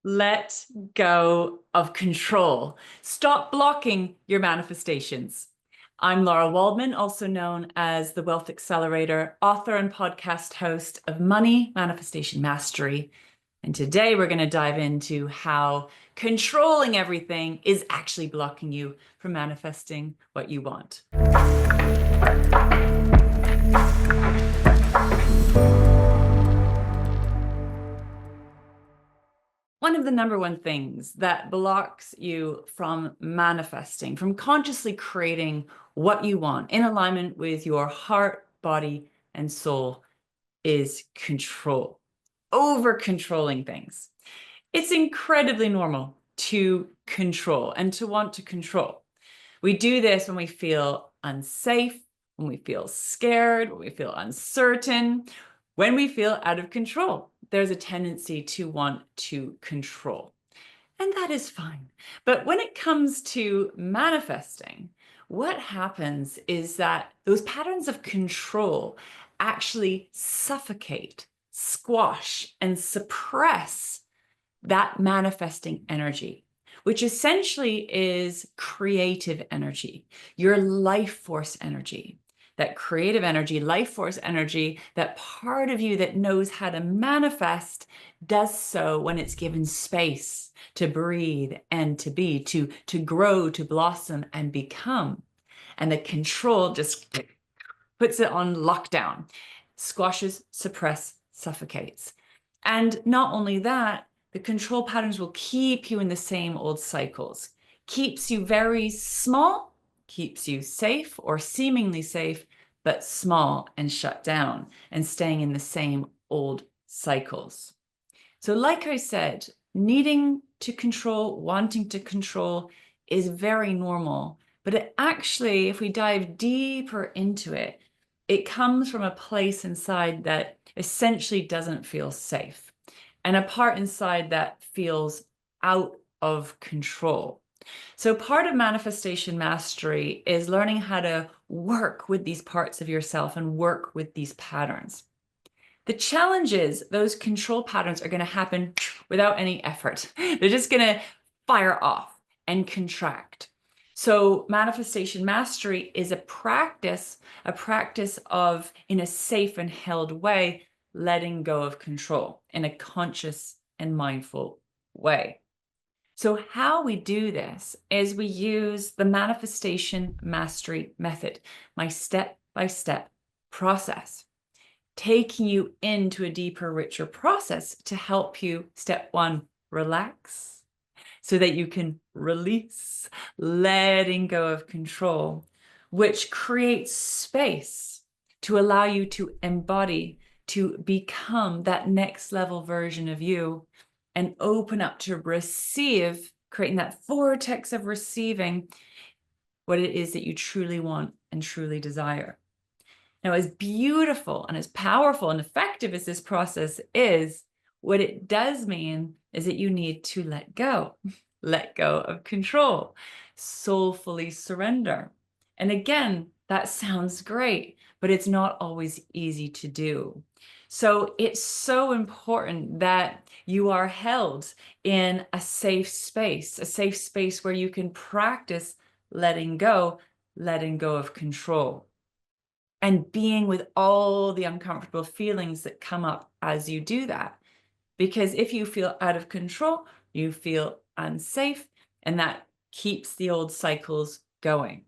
Let go of control. Stop blocking your manifestations. I'm Lara Waldman, also known as the Wealth Accelerator, author and podcast host of Money Manifestation Mastery. And today we're going to dive into how controlling everything is actually blocking you from manifesting what you want. One of the number one things that blocks you from manifesting, from consciously creating what you want in alignment with your heart, body, and soul is control, over controlling things. It's incredibly normal to control and to want to control. We do this when we feel unsafe, when we feel scared, when we feel uncertain, when we feel out of control. There's a tendency to want to control. And that is fine. But when it comes to manifesting, what happens is that those patterns of control actually suffocate, squash, and suppress that manifesting energy, which essentially is creative energy, your life force energy. That creative energy, life force energy, that part of you that knows how to manifest does so when it's given space to breathe and to be, to grow, to blossom and become. And the control just puts it on lockdown, squashes, suppress, suffocates. And not only that, the control patterns will keep you in the same old cycles, keeps you very small, keeps you safe or seemingly safe, but small and shut down and staying in the same old cycles. So like I said, needing to control, wanting to control is very normal, but it actually, if we dive deeper into it, it comes from a place inside that essentially doesn't feel safe, and a part inside that feels out of control. So part of manifestation mastery is learning how to work with these parts of yourself and work with these patterns. The challenge is those control patterns are going to happen without any effort. They're just going to fire off and contract. So manifestation mastery is a practice of, in a safe and held way, letting go of control in a conscious and mindful way. So how we do this is we use the manifestation mastery method, my step-by-step process, taking you into a deeper, richer process to help you, step one, relax, so that you can release, letting go of control, which creates space to allow you to embody, to become that next level version of you and open up to receive, creating that vortex of receiving what it is that you truly want and truly desire. Now, as beautiful and as powerful and effective as this process is, what it does mean is that you need to let go of control, soulfully surrender. And again, that sounds great, but it's not always easy to do. So it's so important that you are held in a safe space where you can practice letting go of control, and being with all the uncomfortable feelings that come up as you do that. Because if you feel out of control, you feel unsafe, and that keeps the old cycles going.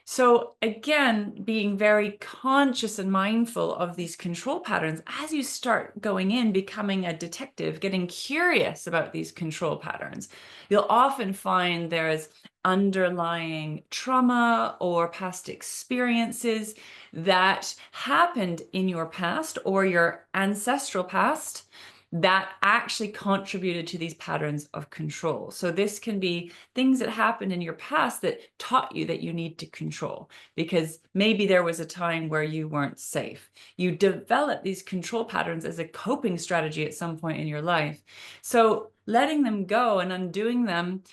So again, being very conscious and mindful of these control patterns as you start going in, becoming a detective, getting curious about these control patterns, you'll often find there's underlying trauma or past experiences that happened in your past or your ancestral past that actually contributed to these patterns of control. So this can be things that happened in your past that taught you that you need to control, because maybe there was a time where you weren't safe. You develop these control patterns as a coping strategy at some point in your life. So letting them go and undoing them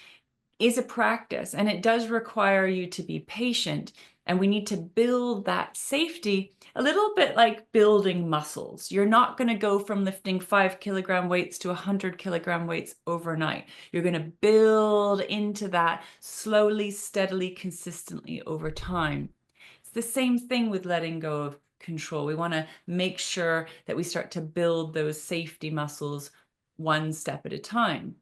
is a practice, and it does require you to be patient And we need to build that safety a little bit like building muscles. You're not going to go from lifting 5 kilogram weights to 100 kilogram weights overnight. You're going to build into that slowly, steadily, consistently over time. It's the same thing with letting go of control. We want to make sure that we start to build those safety muscles one step at a time.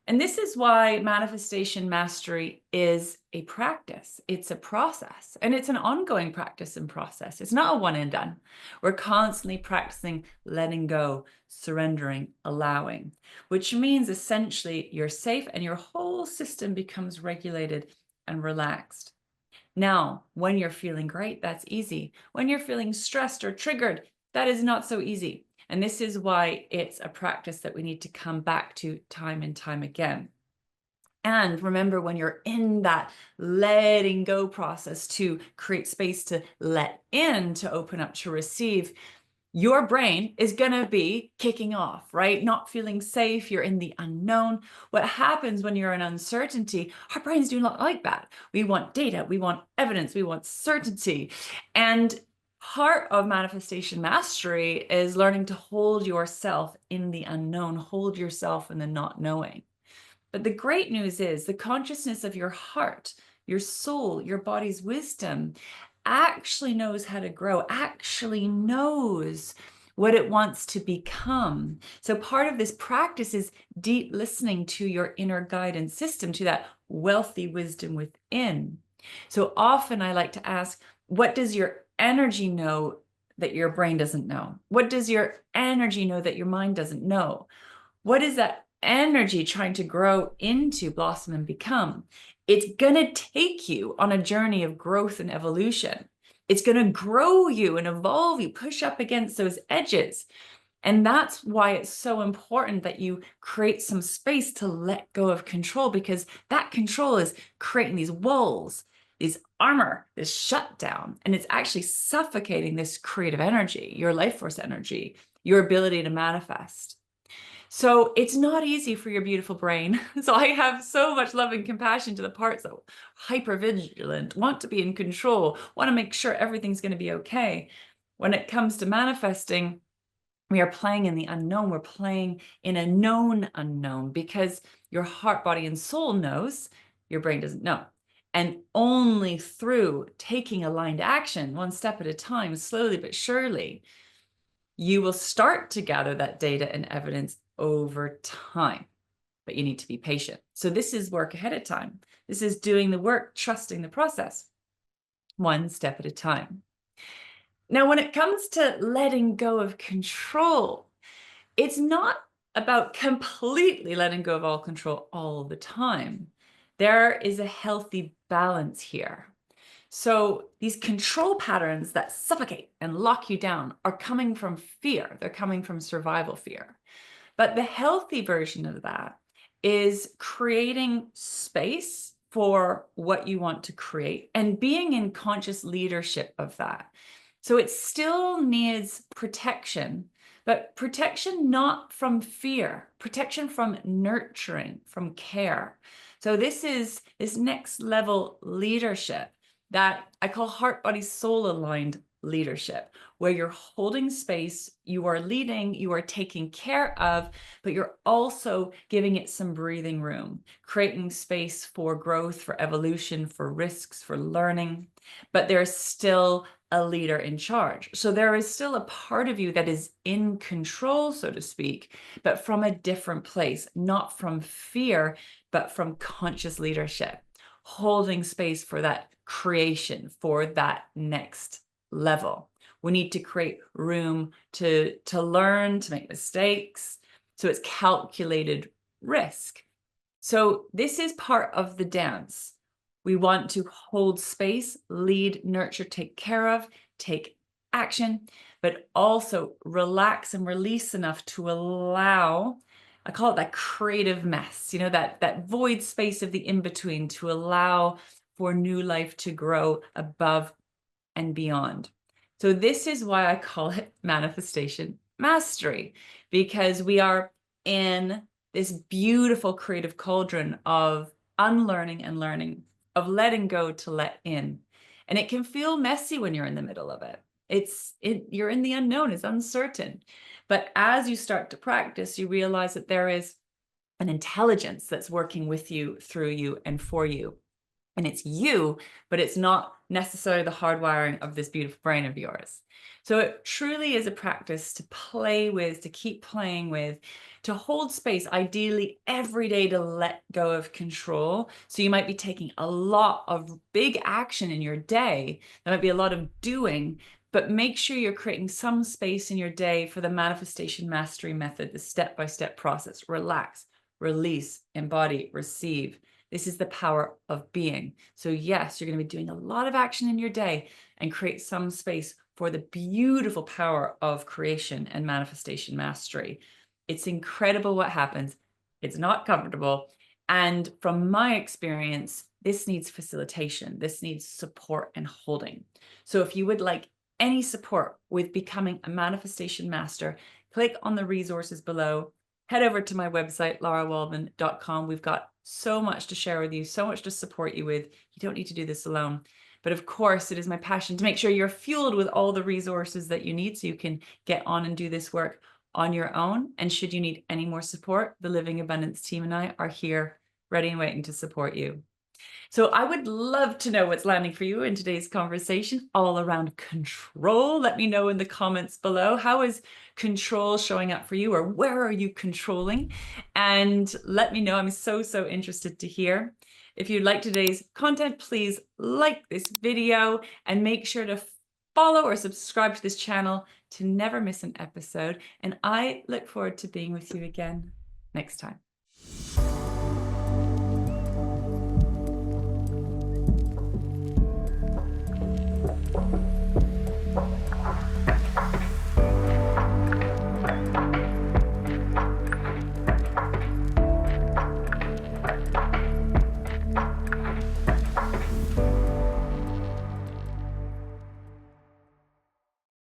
And this is why manifestation mastery is a practice. It's a process, and it's an ongoing practice and process. It's not a one and done. We're constantly practicing letting go, surrendering, allowing, which means essentially you're safe and your whole system becomes regulated and relaxed. Now, when you're feeling great, that's easy. When you're feeling stressed or triggered, that is not so easy. And this is why it's a practice that we need to come back to time and time again. And remember, when you're in that letting go process to create space to let in, to open up, to receive, your brain is going to be kicking off, right? Not feeling safe. You're in the unknown. What happens when you're in uncertainty, our brains do not like that. We want data, we want evidence, we want certainty. And part of manifestation mastery is learning to hold yourself in the unknown, hold yourself in the not knowing. But the great news is the consciousness of your heart, your soul, your body's wisdom actually knows how to grow, actually knows what it wants to become. So part of this practice is deep listening to your inner guidance system, to that wealthy wisdom within. So often I like to ask, what does your energy know that your brain doesn't know? What does your energy know that your mind doesn't know? What is that energy trying to grow into, blossom, and become? It's going to take you on a journey of growth and evolution. It's going to grow you and evolve you, push up against those edges. And that's why it's so important that you create some space to let go of control, because that control is creating these walls, this armor, this shutdown, and it's actually suffocating this creative energy, your life force energy, your ability to manifest. So it's not easy for your beautiful brain. So I have so much love and compassion to the parts that are hypervigilant, want to be in control, want to make sure everything's going to be okay. When it comes to manifesting, we are playing in the unknown. We're playing in a known unknown, because your heart, body, and soul knows, your brain doesn't know. And only through taking aligned action, one step at a time, slowly but surely, you will start to gather that data and evidence over time. But you need to be patient. So this is work ahead of time. This is doing the work, trusting the process, one step at a time. Now, when it comes to letting go of control, it's not about completely letting go of all control all the time. There is a healthy balance here. So these control patterns that suffocate and lock you down are coming from fear. They're coming from survival fear. But the healthy version of that is creating space for what you want to create and being in conscious leadership of that. So it still needs protection, but protection not from fear, protection from nurturing, from care. So this is this next level leadership that I call heart, body, soul aligned leadership, where you're holding space, you are leading, you are taking care of, but you're also giving it some breathing room, creating space for growth, for evolution, for risks, for learning, but there's still a leader in charge. So there is still a part of you that is in control, so to speak, but from a different place, not from fear, but from conscious leadership, holding space for that creation, for that next level. We need to create room to learn, to make mistakes. So it's calculated risk. So this is part of the dance. We want to hold space, lead, nurture, take care of, take action, but also relax and release enough to allow, I call it that creative mess, that void space of the in-between, to allow for new life to grow above and beyond. So this is why I call it manifestation mastery, because we are in this beautiful creative cauldron of unlearning and learning, of letting go to let in. And it can feel messy when you're in the middle of it. You're in the unknown, it's uncertain. But as you start to practice, you realize that there is an intelligence that's working with you, through you, and for you. And it's you, but it's not necessarily the hardwiring of this beautiful brain of yours. So it truly is a practice to play with, to keep playing with, to hold space, ideally every day, to let go of control. So you might be taking a lot of big action in your day. There might be a lot of doing, but make sure you're creating some space in your day for the manifestation mastery method, the step-by-step process. Relax, release, embody, receive. This is the power of being. So yes, you're going to be doing a lot of action in your day, and create some space for the beautiful power of creation and manifestation mastery. It's incredible what happens. It's not comfortable. And from my experience, this needs facilitation. This needs support and holding. So if you would like any support with becoming a manifestation master, click on the resources below. Head over to my website, larawaldman.com. We've got so much to share with you, so much to support you with. You don't need to do this alone. But of course, it is my passion to make sure you're fueled with all the resources that you need so you can get on and do this work on your own. And should you need any more support, the Living Abundance team and I are here, ready and waiting to support you. So I would love to know what's landing for you in today's conversation all around control. Let me know in the comments below. How is control showing up for you, or where are you controlling? And let me know. I'm so interested to hear. If you like today's content, please like this video and make sure to follow or subscribe to this channel to never miss an episode. And I look forward to being with you again next time.